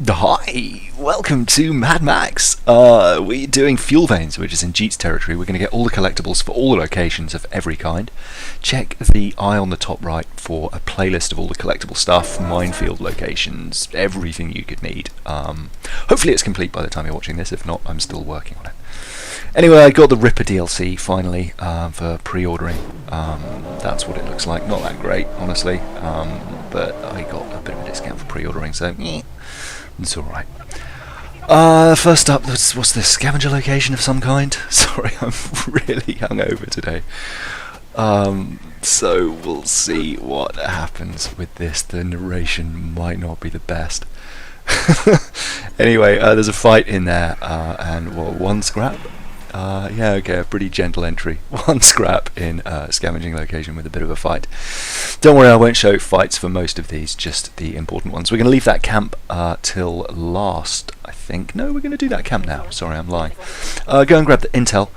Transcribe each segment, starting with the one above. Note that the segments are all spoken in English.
Hi, welcome to Mad Max. We're doing Fuel Veins, which is in Jeet's territory. We're going to get all the collectibles for all the locations of every kind. Check the eye on the top right for a playlist of all the collectible stuff, minefield locations, everything you could need. Hopefully it's complete by the time you're watching this. If not, I'm still working on it. Anyway, I got the Ripper DLC finally for pre-ordering. That's what it looks like. Not that great, honestly, but I got a bit of a discount for pre-ordering, so it's alright. First up, what's this? Scavenger location of some kind? Sorry, I'm really hungover today. So we'll see what happens with this. The narration might not be the best. Anyway, there's a fight in there, and one scrap? Yeah, okay, a pretty gentle entry. One scrap in Scavenging Location with a bit of a fight. Don't worry, I won't show fights for most of these, just the important ones. We're going to leave that camp till last, I think. No, we're going to do that camp now. Sorry, I'm lying. Go and grab the intel.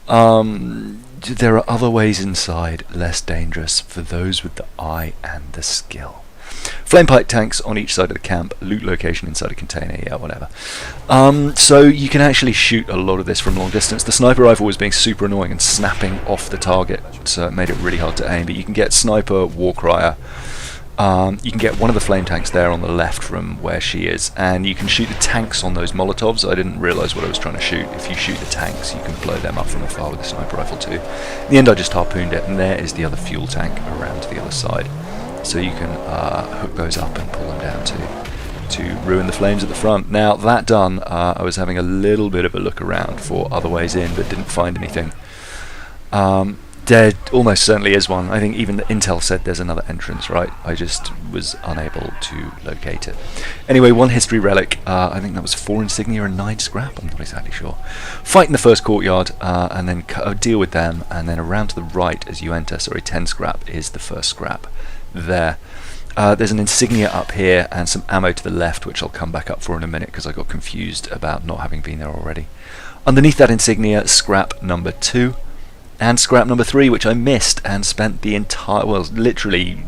There are other ways inside, less dangerous, for those with the eye and the skill. Flame pipe tanks on each side of the camp, loot location inside a container, yeah, whatever. So you can actually shoot a lot of this from long distance. The sniper rifle was being super annoying and snapping off the target, so it made it really hard to aim, but you can get sniper, war crier, you can get one of the flame tanks there on the left from where she is, and you can shoot the tanks on those molotovs. I didn't realise what I was trying to shoot. If you shoot the tanks, you can blow them up from afar with the sniper rifle too. In the end I just harpooned it, and there is the other fuel tank around to the other side. So you can hook those up and pull them down to ruin the flames at the front. Now that done, I was having a little bit of a look around for other ways in, but didn't find anything. There almost certainly is one. I think even the intel said there's another entrance, right? I just was unable to locate it. Anyway, one history relic. I think that was 4 insignia and 9 scrap. I'm not exactly sure. Fight in the first courtyard, and then deal with them, and then around to the right as you enter. Sorry, 10 scrap is the first scrap. There. There's an insignia up here and some ammo to the left, which I'll come back up for in a minute because I got confused about not having been there already. Underneath that insignia, scrap number 2 and scrap number 3, which I missed and spent the entire, well, literally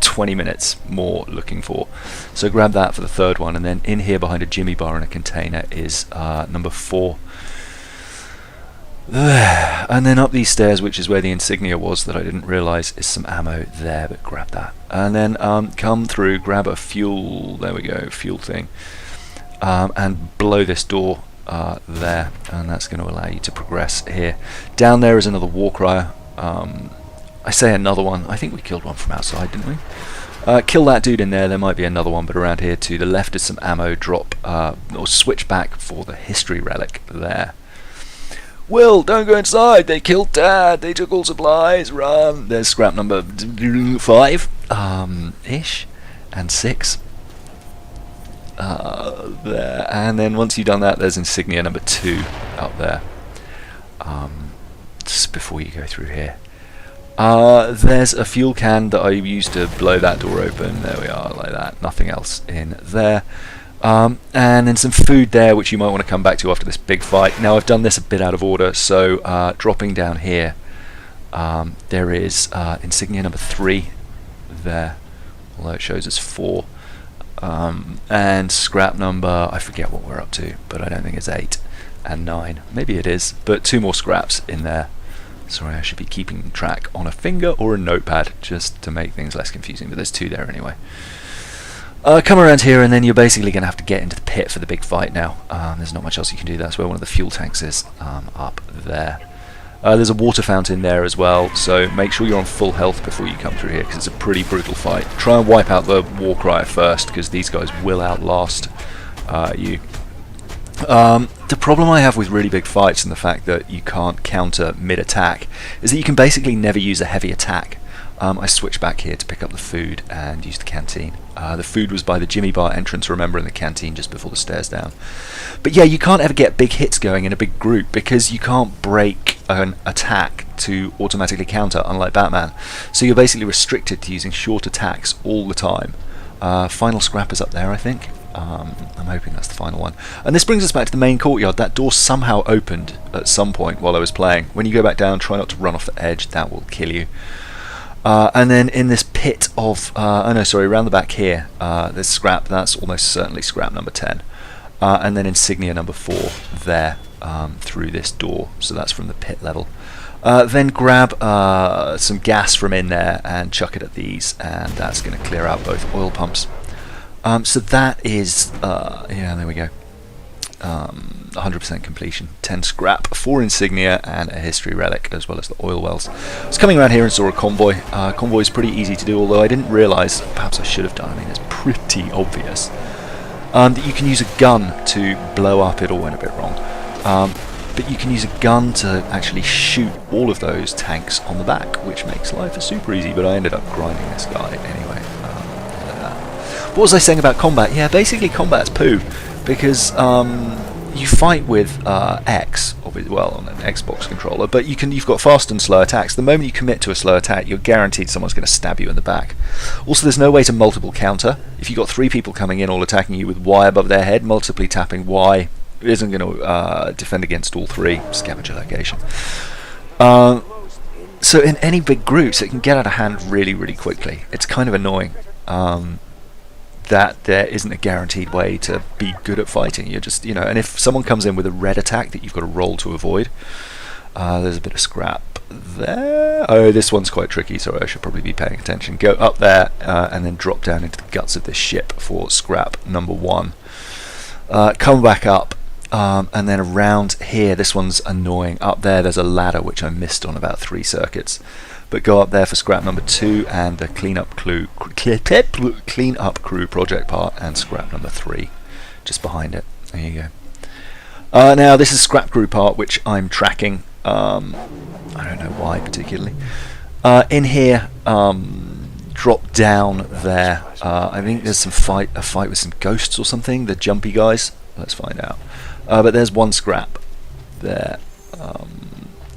20 minutes more looking for. So grab that for the third one, and then in here behind a Jimmy bar in a container is number 4. There. And then up these stairs, which is where the insignia was that I didn't realise, is some ammo there, but grab that. And then come through, grab a fuel, there we go, fuel thing, and blow this door there, and that's going to allow you to progress here. Down there is another war crier. I say another one, I think we killed one from outside, didn't we? Kill that dude in there might be another one, but around here to the left is some ammo, drop, or switch back for the history relic there. Will, don't go inside, they killed Dad, they took all supplies, run. There's scrap number 5, ish, and 6. There, and then once you've done that, there's insignia number 2 up there, just before you go through here. There's a fuel can that I used to blow that door open, there we are, like that, nothing else in there. And then some food there, which you might want to come back to after this big fight. Now I've done this a bit out of order, so dropping down here, there is insignia number 3 there, although it shows us 4, and scrap number, I forget what we're up to, but I don't think it's 8 and 9, maybe it is, but 2 more scraps in there. Sorry, I should be keeping track on a finger or a notepad just to make things less confusing, but there's 2 there anyway. Come around here, and then you're basically going to have to get into the pit for the big fight now. There's not much else you can do. That's where one of the fuel tanks is, up there. There's a water fountain there as well, so make sure you're on full health before you come through here, because it's a pretty brutal fight. Try and wipe out the war crier first, because these guys will outlast you. The problem I have with really big fights, and the fact that you can't counter mid-attack, is that you can basically never use a heavy attack. I switched back here to pick up the food and use the canteen. The food was by the Jimmy bar entrance, remember, in the canteen just before the stairs down. But yeah, you can't ever get big hits going in a big group because you can't break an attack to automatically counter, unlike Batman. So you're basically restricted to using short attacks all the time. Final scrap is up there, I think. I'm hoping that's the final one. And this brings us back to the main courtyard. That door somehow opened at some point while I was playing. When you go back down, try not to run off the edge, that will kill you. And then in this pit of, oh no, sorry, around the back here, there's scrap. That's almost certainly scrap number 10. And then insignia number 4 there through this door. So that's from the pit level. Then grab some gas from in there and chuck it at these, and that's going to clear out both oil pumps. So that is, yeah, there we go. 100% completion. 10 scrap, 4 insignia, and a history relic, as well as the oil wells. I was coming around here and saw a convoy. Convoy is pretty easy to do, although I didn't realise, perhaps I should have done, I mean, it's pretty obvious, that you can use a gun to blow up. It all went a bit wrong. But you can use a gun to actually shoot all of those tanks on the back, which makes life super easy, but I ended up grinding this guy anyway. What was I saying about combat? Yeah, basically combat's poo, because you fight with X, well, on an Xbox controller, but you've got fast and slow attacks. The moment you commit to a slow attack, you're guaranteed someone's going to stab you in the back. Also, there's no way to multiple counter. If you've got 3 people coming in all attacking you with Y above their head, multiply tapping Y isn't going to defend against all 3. Scavenger location. So in any big groups, it can get out of hand really, really quickly. It's kind of annoying that there isn't a guaranteed way to be good at fighting. You're just, you know, and if someone comes in with a red attack that you've got to roll to avoid, there's a bit of scrap there. Oh, this one's quite tricky, sorry, I should probably be paying attention. Go up there and then drop down into the guts of this ship for scrap number 1. Come back up. And then around here, this one's annoying. Up there's a ladder which I missed on about 3 circuits. But go up there for scrap number 2 and the clean up crew project part, and scrap number 3 just behind it. There you go. Now this is scrap crew part which I'm tracking. I don't know why particularly. In here, drop down there. I think there's a fight with some ghosts or something. The jumpy guys. Let's find out. But there's 1 scrap there.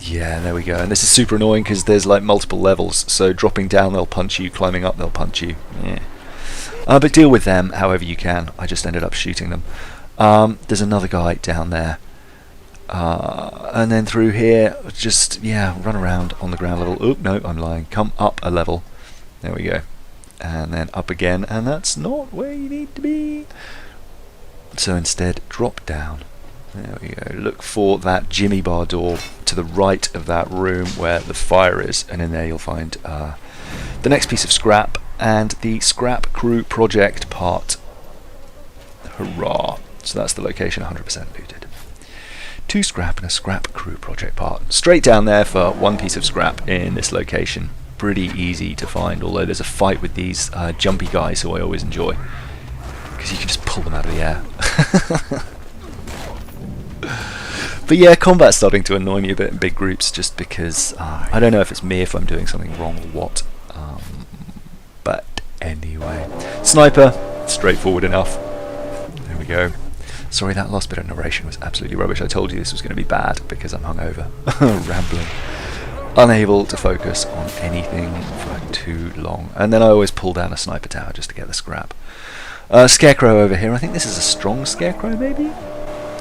Yeah, there we go. And this is super annoying because there's like multiple levels. So dropping down they'll punch you, climbing up they'll punch you. Yeah. But deal with them however you can. I just ended up shooting them. There's another guy down there. And then through here, just, yeah, run around on the ground level. Oop, no, I'm lying. Come up a level. There we go. And then up again. And that's not where you need to be. So instead, drop down. There we go. Look for that Jimmy bar door to the right of that room where the fire is, and in there you'll find the next piece of scrap and the scrap crew project part. Hurrah! So that's the location, 100% looted. 2 scrap and a scrap crew project part. Straight down there for 1 piece of scrap in this location. Pretty easy to find, although there's a fight with these jumpy guys who I always enjoy, because you can just pull them out of the air. But yeah, combat's starting to annoy me a bit in big groups, just because I don't know if it's me, if I'm doing something wrong or what. But anyway, sniper, straightforward enough. There we go. Sorry, that last bit of narration was absolutely rubbish. I told you this was going to be bad because I'm hungover. Rambling. Unable to focus on anything for too long. And then I always pull down a sniper tower just to get the scrap. Scarecrow over here. I think this is a strong Scarecrow, maybe?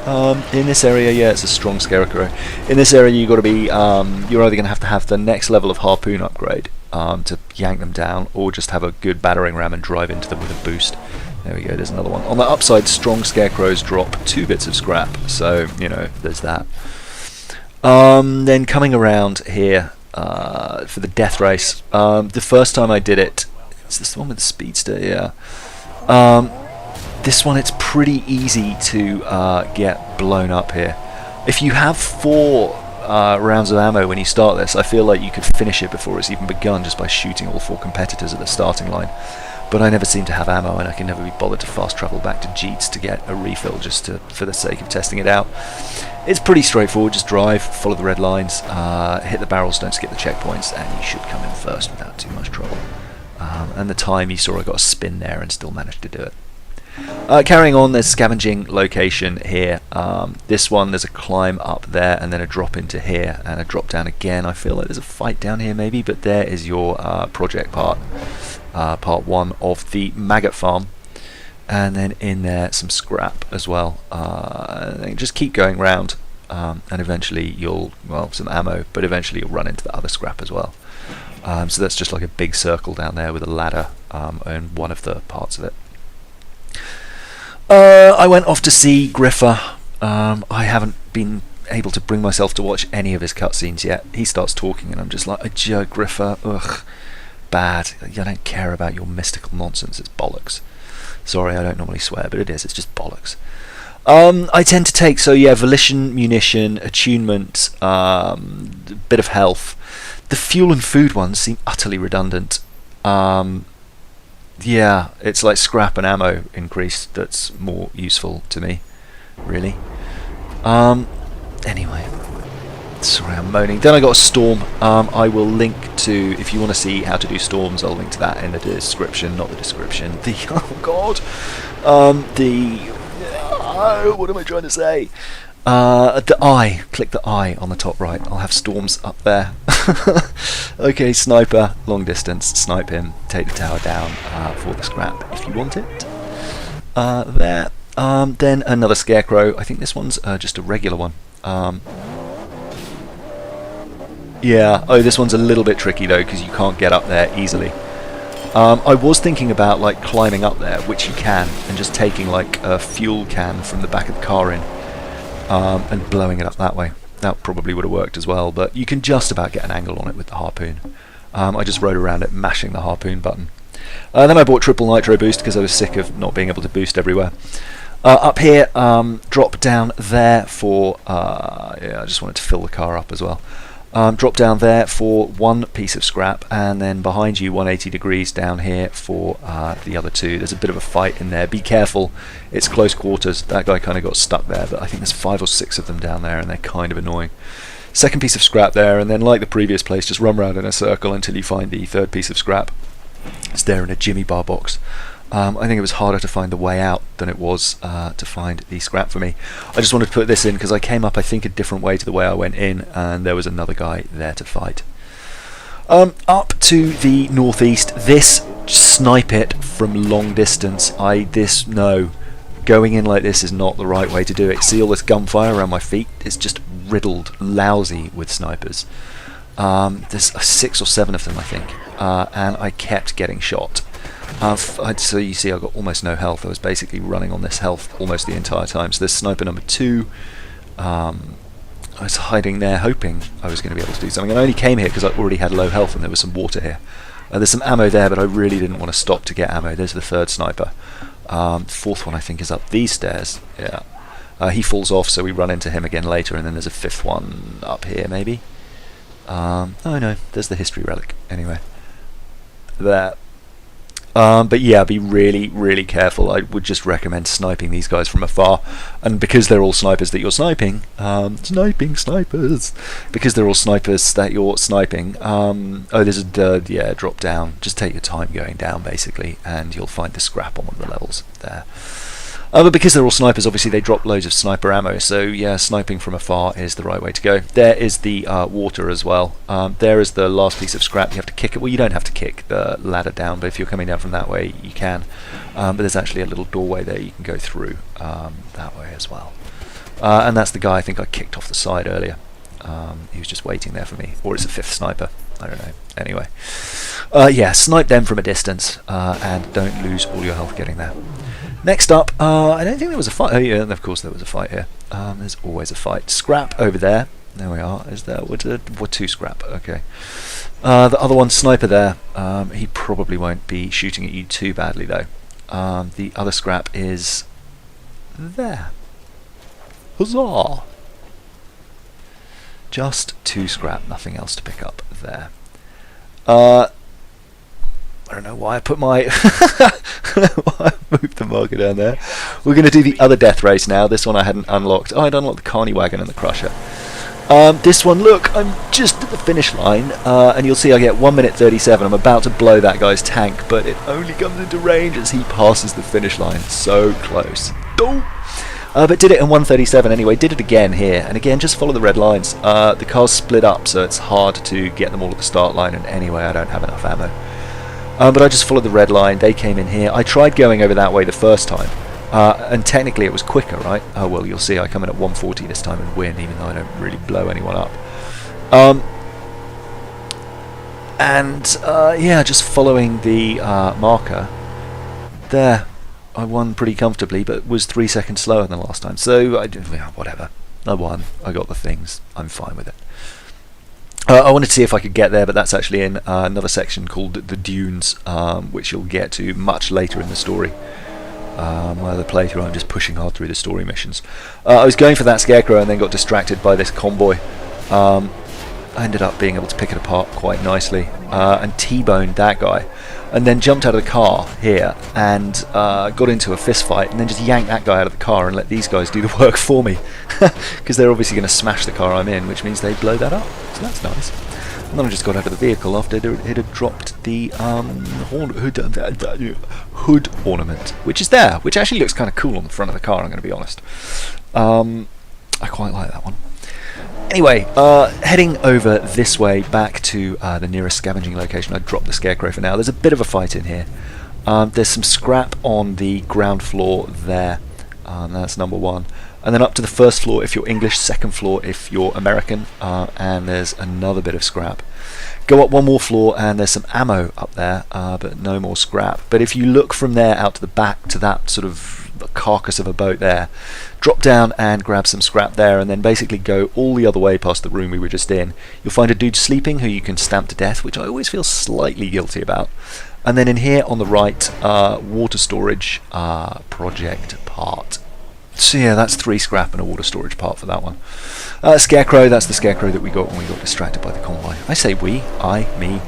In this area, yeah, it's a strong Scarecrow. In this area, you've got to be, you're either going to have the next level of harpoon upgrade to yank them down, or just have a good battering ram and drive into them with a boost. There we go, there's another one. On the upside, strong Scarecrows drop 2 bits of scrap, so, you know, there's that. Then coming around here for the death race. The first time I did it, is this the one with the speedster? Yeah. This one, it's pretty easy to get blown up here. If you have 4 rounds of ammo when you start this, I feel like you could finish it before it's even begun just by shooting all 4 competitors at the starting line. But I never seem to have ammo, and I can never be bothered to fast travel back to Jeet's to get a refill just for the sake of testing it out. It's pretty straightforward, just drive, follow the red lines, hit the barrels, don't skip the checkpoints, and you should come in first without too much trouble. And the time you saw, I got a spin there and still managed to do it. Carrying on, there's scavenging location here. This one, there's a climb up there and then a drop into here and a drop down again. I feel like there's a fight down here maybe, but there is your project part 1 of the Maggot farm. And then in there some scrap as well. And just keep going round and eventually you'll, well, some ammo, but eventually you'll run into the other scrap as well. So that's just like a big circle down there with a ladder on one of the parts of it. I went off to see Griffa. I haven't been able to bring myself to watch any of his cutscenes yet. He starts talking and I'm just like, Griffa, ugh, bad. I don't care about your mystical nonsense, it's bollocks. Sorry, I don't normally swear, but it is, it's just bollocks. I tend to take, volition, munition, attunement, bit of health. The fuel and food ones seem utterly redundant. Yeah, it's like scrap and ammo increase that's more useful to me, really. Anyway, sorry I'm moaning. Then I got a storm. I will link to, if you want to see how to do storms, I'll link to that in the description, not the description. The, oh god, what am I trying to say? The eye, click the eye on the top right. I'll have storms up there. Okay, sniper, long distance, snipe him, take the tower down for the scrap if you want it. There. Then another Scarecrow. I think this one's just a regular one. Yeah, this one's a little bit tricky though because you can't get up there easily. I was thinking about like climbing up there, which you can, and just taking like a fuel can from the back of the car in and blowing it up that way. That probably would have worked as well, but you can just about get an angle on it with the harpoon. I just rode around it mashing the harpoon button. Then I bought triple nitro boost because I was sick of not being able to boost everywhere. Up here, drop down there for, yeah, I just wanted to fill the car up as well. Drop down there for one piece of scrap, and then behind you 180 degrees down here for the other two. There's a bit of a fight in there. Be careful, it's close quarters. That guy kind of got stuck there, but I think there's 5 or 6 of them down there and they're kind of annoying. Second piece of scrap there, and then like the previous place, just run around in a circle until you find the third piece of scrap. It's there in a Jimmy bar box. I think it was harder to find the way out than it was to find the scrap for me. I just wanted to put this in because I came up, I think, a different way to the way I went in, and there was another guy there to fight. Up to the northeast, this, snipe it from long distance. No, going in like this is not the right way to do it. See all this gunfire around my feet? It's just riddled, lousy with snipers. There's 6 or 7 of them, I think, and I kept getting shot. So you see I got almost no health. I was basically running on this health almost the entire time. So there's sniper number 2. I was hiding there hoping I was going to be able to do something. And I only came here because I already had low health and there was some water here. There's some ammo there, but I really didn't want to stop to get ammo. There's the third sniper. Fourth one I think is up these stairs. Yeah. He falls off, so we run into him again later, and then there's a 5th one up here maybe. Oh no, there's the history relic. Anyway. There. But yeah, be really, really careful. I would just recommend sniping these guys from afar, and because they're all snipers that you're sniping, sniping snipers, because they're all snipers that you're sniping, there's a yeah, drop down. Just take your time going down basically, and you'll find the scrap on one of the levels there. But because they're all snipers, obviously they drop loads of sniper ammo, so yeah, sniping from afar is the right way to go. There is the water as well. There is the last piece of scrap. You have to kick it. Well, you don't have to kick the ladder down, but if you're coming down from that way, you can. But there's actually a little doorway there you can go through that way as well. And that's the guy I think I kicked off the side earlier. He was just waiting there for me. Or it's a 5th sniper. I don't know. Anyway. Yeah, snipe them from a distance, and don't lose all your health getting there. Next up, I don't think there was a fight. Oh yeah, of course there was a fight here. There's always a fight. Scrap over there. There we are. Is there? What 2 scrap? Okay. The other one, sniper there. He probably won't be shooting at you too badly though. The other scrap is there. Huzzah! Just 2 scrap, nothing else to pick up there. I don't know why I put my why I moved the marker down there. We're going to do the other death race now. This one I hadn't unlocked. I'd unlocked the Carney Wagon and the Crusher. This one, look, I'm just at the finish line, and you'll see I get 1 minute 37. I'm about to blow that guy's tank, but it only comes into range as he passes the finish line. So close. But did it in 1:37 anyway. Did it again here, and again just follow the red lines. The car's split up, so it's hard to get them all at the start line, and anyway I don't have enough ammo. But I just followed the red line. They came in here. I tried going over that way the first time, and technically it was quicker, right? Oh well, you'll see I come in at 140 this time and win, even though I don't really blow anyone up. And yeah, just following the marker there, I won pretty comfortably, but was 3 seconds slower than last time. So whatever, I won. I got the things. I'm fine with it. I wanted to see if I could get there, but that's actually in another section called the Dunes, which you'll get to much later in the story. My other playthrough, I'm just pushing hard through the story missions. I was going for that Scarecrow and then got distracted by this convoy. I ended up being able to pick it apart quite nicely and T-boned that guy, and then jumped out of the car here and got into a fist fight, and then just yanked that guy out of the car and let these guys do the work for me, because they're obviously going to smash the car I'm in, which means they blow that up, so that's nice. And then I just got out of the vehicle after it had dropped the hood ornament, which is there, which actually looks kind of cool on the front of the car, I'm going to be honest. I quite like that one. Anyway, heading over this way back to the nearest scavenging location. I dropped the Scarecrow for now. There's a bit of a fight in here. There's some scrap on the ground floor there. That's number one. And then up to the first floor if you're English, second floor if you're American, and there's another bit of scrap. Go up one more floor and there's some ammo up there, but no more scrap. But if you look from there out to the back to that sort of carcass of a boat there, drop down and grab some scrap there, and then basically go all the other way past the room we were just in. You'll find a dude sleeping who you can stamp to death, which I always feel slightly guilty about. And then in here on the right, water storage project part. So yeah, that's 3 scrap and a water storage part for that one. Scarecrow, that's the Scarecrow that we got when we got distracted by the convoy. I say we, me.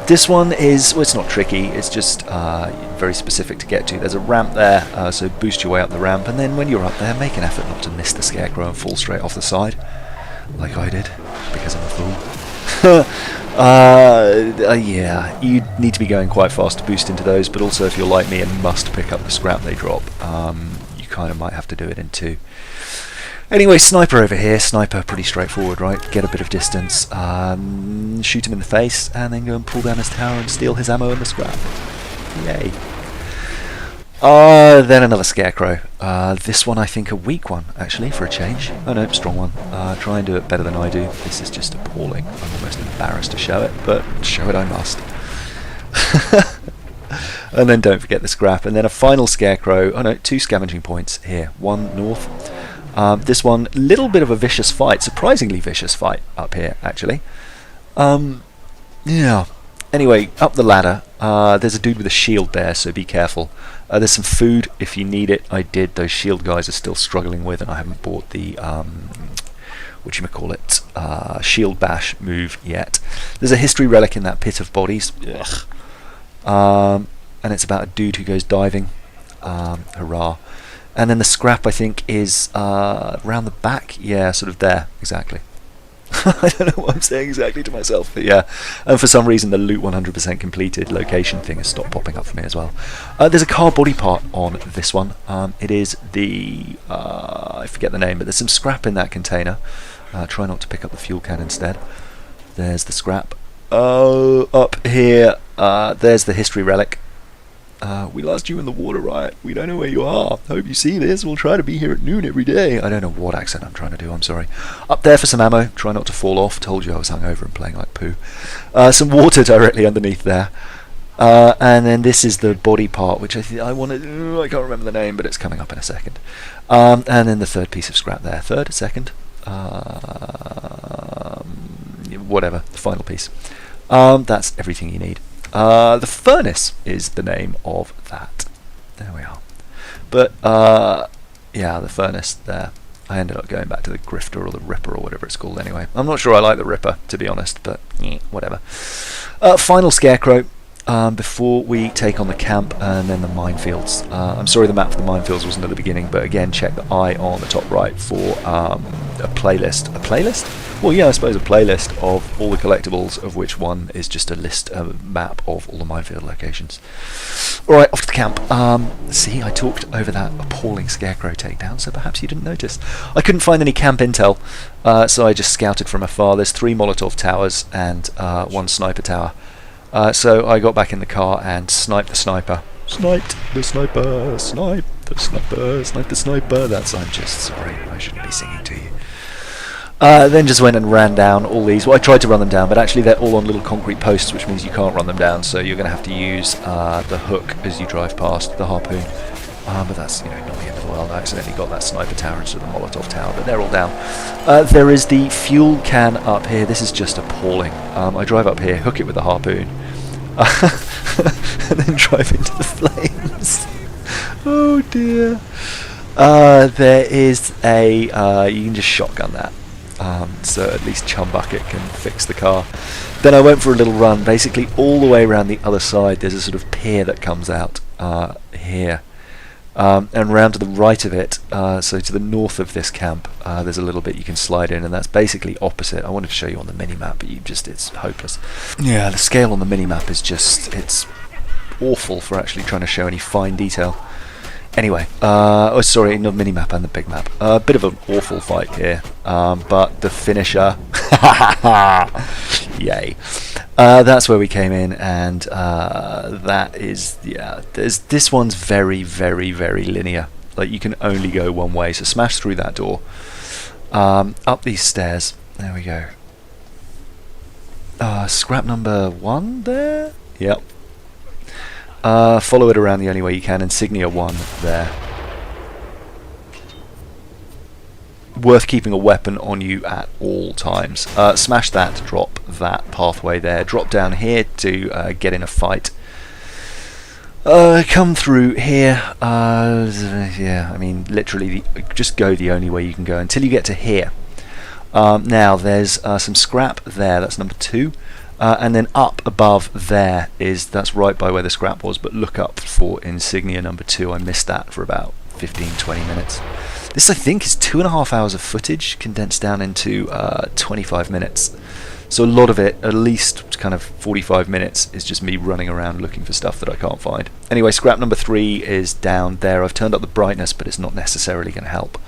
This one is, well, it's not tricky, it's just very specific to get to. There's a ramp there, so boost your way up the ramp, and then when you're up there, make an effort not to miss the Scarecrow and fall straight off the side, like I did, because I'm a fool. Yeah, you need to be going quite fast to boost into those, but also if you're like me and must pick up the scrap they drop, you kind of might have to do it in 2. Anyway, sniper over here. Sniper, pretty straightforward, right? Get a bit of distance, shoot him in the face, and then go and pull down his tower and steal his ammo and the scrap. Yay. Then another Scarecrow. This one I think a weak one, actually, for a change. Oh no, strong one. Try and do it better than I do. This is just appalling. I'm almost embarrassed to show it, but show it I must. And then don't forget the scrap. And then a final Scarecrow. Oh no, 2 scavenging points here. One north. This one, little bit of a vicious fight, surprisingly vicious fight up here, actually. Yeah. Anyway, up the ladder, there's a dude with a shield there, so be careful. There's some food if you need it. I did. Those shield guys are still struggling with, and I haven't bought the shield bash move yet. There's a history relic in that pit of bodies. Ugh. And it's about a dude who goes diving. Hurrah. And then the scrap, I think, is around the back. Yeah, sort of there, exactly. I don't know what I'm saying exactly to myself, but yeah. And for some reason, the loot 100% completed location thing has stopped popping up for me as well. There's a car body part on this one. It is the... I forget the name, but there's some scrap in that container. Try not to pick up the fuel can instead. There's the scrap. Up here, there's the history relic. We lost you in the water riot. We don't know where you are. Hope you see this. We'll try to be here at noon every day. I don't know what accent I'm trying to do. I'm sorry. Up there for some ammo. Try not to fall off. Told you I was hungover and playing like poo. Some water directly underneath there. And then this is the body part, which I wanted. I can't remember the name, but it's coming up in a second. And then the third piece of scrap there. Third, second, whatever. The final piece. That's everything you need. The furnace is the name of that. There we are. But, yeah, the furnace there. I ended up going back to the Grifter or the Ripper or whatever it's called anyway. I'm not sure I like the Ripper, to be honest, but whatever. Final Scarecrow. Before we take on the camp and then the minefields. I'm sorry the map for the minefields wasn't at the beginning, but again, check the eye on the top right for a playlist. A playlist? Well, yeah, I suppose a playlist of all the collectibles, of which one is just a map of all the minefield locations. Alright, off to the camp. See, I talked over that appalling Scarecrow takedown, so perhaps you didn't notice. I couldn't find any camp intel, so I just scouted from afar. There's 3 Molotov towers and 1 sniper tower. So I got back in the car and sniped the sniper. Sniped the sniper, sniped the sniper, sniped the sniper. I'm just sorry, I shouldn't be singing to you. Then just went and ran down all these. Well, I tried to run them down, but actually they're all on little concrete posts, which means you can't run them down. So you're going to have to use the hook as you drive past, the harpoon. But that's, not the end of the world. I accidentally got that sniper tower instead of the Molotov tower, but they're all down. There is the fuel can up here. This is just appalling. I drive up here, hook it with the harpoon, and then drive into the flames. Oh dear. There is a you can just shotgun that, so at least Chumbucket can fix the car. Then I went for a little run. Basically all the way around the other side there's a sort of pier that comes out here, and round to the right of it, so to the north of this camp, there's a little bit you can slide in, and that's basically opposite. I wanted to show you on the mini-map, but it's hopeless. Yeah, the scale on the mini-map is just, it's awful for actually trying to show any fine detail. Anyway, oh sorry, not the mini-map and the big map. A bit of an awful fight here, but the finisher, yay. That's where we came in, and that is, yeah, this one's very, very, very linear. Like, you can only go one way, so smash through that door, up these stairs, there we go. Scrap number 1 there? Yep. Follow it around the only way you can. Insignia 1 there. Worth keeping a weapon on you at all times. Smash that, drop that pathway there. Drop down here to get in a fight. Come through here. Yeah, I mean, literally, just go the only way you can go until you get to here. Now, there's some scrap there. That's number 2. And then up above there that's right by where the scrap was, but look up for Insignia number 2. I missed that for about 15-20 minutes. This, I think, is 2.5 hours of footage condensed down into 25 minutes. So a lot of it, at least kind of 45 minutes, is just me running around looking for stuff that I can't find. Anyway, scrap number 3 is down there. I've turned up the brightness, but it's not necessarily going to help.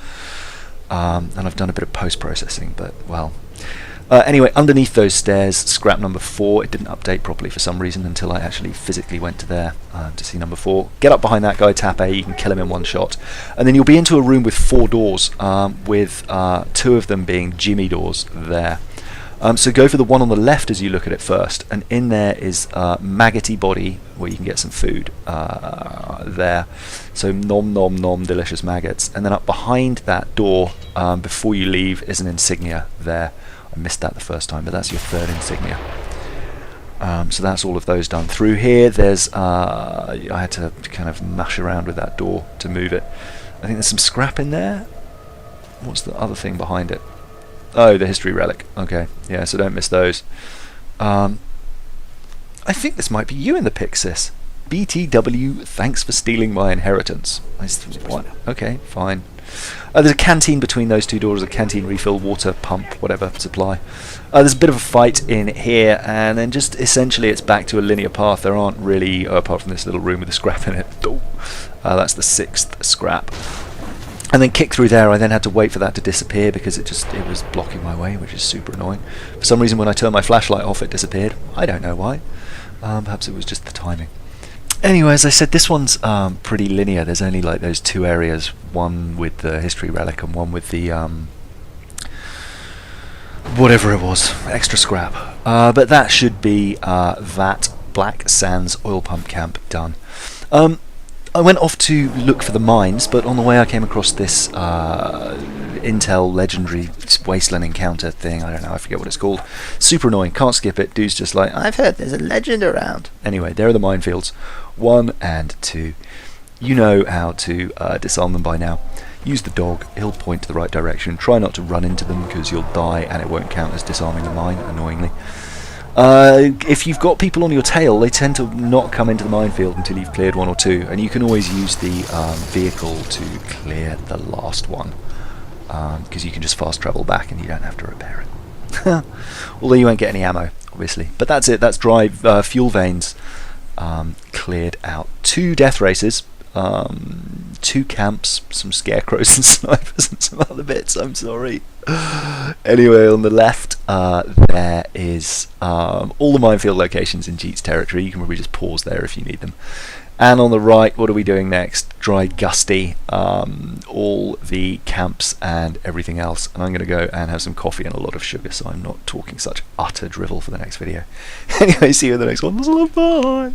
And I've done a bit of post-processing, but, well... anyway, underneath those stairs, scrap number 4. It didn't update properly for some reason until I actually physically went to there to see number 4. Get up behind that guy, tap A, you can kill him in one shot. And then you'll be into a room with 4 doors, with 2 of them being Jimmy doors there. So go for the one on the left as you look at it first, and in there is Maggoty body, where you can get some food there. So nom nom nom, delicious maggots. And then up behind that door, before you leave, is an insignia there. I missed that the first time, but that's your 3rd insignia. So that's all of those done. Through here, there's I had to kind of mash around with that door to move it. I think there's some scrap in there. What's the other thing behind it? Oh, the history relic. Okay, yeah, so don't miss those. I think this might be you in the pic, sis. BTW, thanks for stealing my inheritance. What? Okay, fine. There's a canteen between those 2 doors, a canteen refill, water, pump, whatever, supply. There's a bit of a fight in here, and then just essentially it's back to a linear path. There aren't really, apart from this little room with a scrap in it. That's the 6th scrap. And then kick through there. I then had to wait for that to disappear because it was blocking my way, which is super annoying. For some reason when I turned my flashlight off it disappeared. I don't know why. Perhaps it was just the timing. Anyway, as I said, this one's pretty linear. There's only like those 2 areas, one with the history relic and one with the whatever it was, extra scrap. But that should be that Black Sands oil pump camp done. I went off to look for the mines, but on the way I came across this Intel legendary Wasteland encounter thing. I don't know, I forget what it's called. Super annoying, can't skip it. Dude's just like, I've heard there's a legend around. Anyway, there are the minefields, 1 and 2. You know how to disarm them by now. Use the dog, he'll point to the right direction. Try not to run into them because you'll die and it won't count as disarming the mine, annoyingly. If you've got people on your tail, they tend to not come into the minefield until you've cleared 1 or 2, and you can always use the vehicle to clear the last one, because you can just fast travel back and you don't have to repair it. Although you won't get any ammo, obviously. But that's it, that's dry fuel veins cleared out. 2 death races, 2 camps, some scarecrows and snipers and some other bits, I'm sorry. Anyway, on the left there is all the minefield locations in Jeet's territory. You can probably just pause there if you need them. And on the right, what are we doing next? Dry Gusty, all the camps and everything else. And I'm going to go and have some coffee and a lot of sugar, so I'm not talking such utter drivel for the next video. Anyway, see you in the next one. Bye!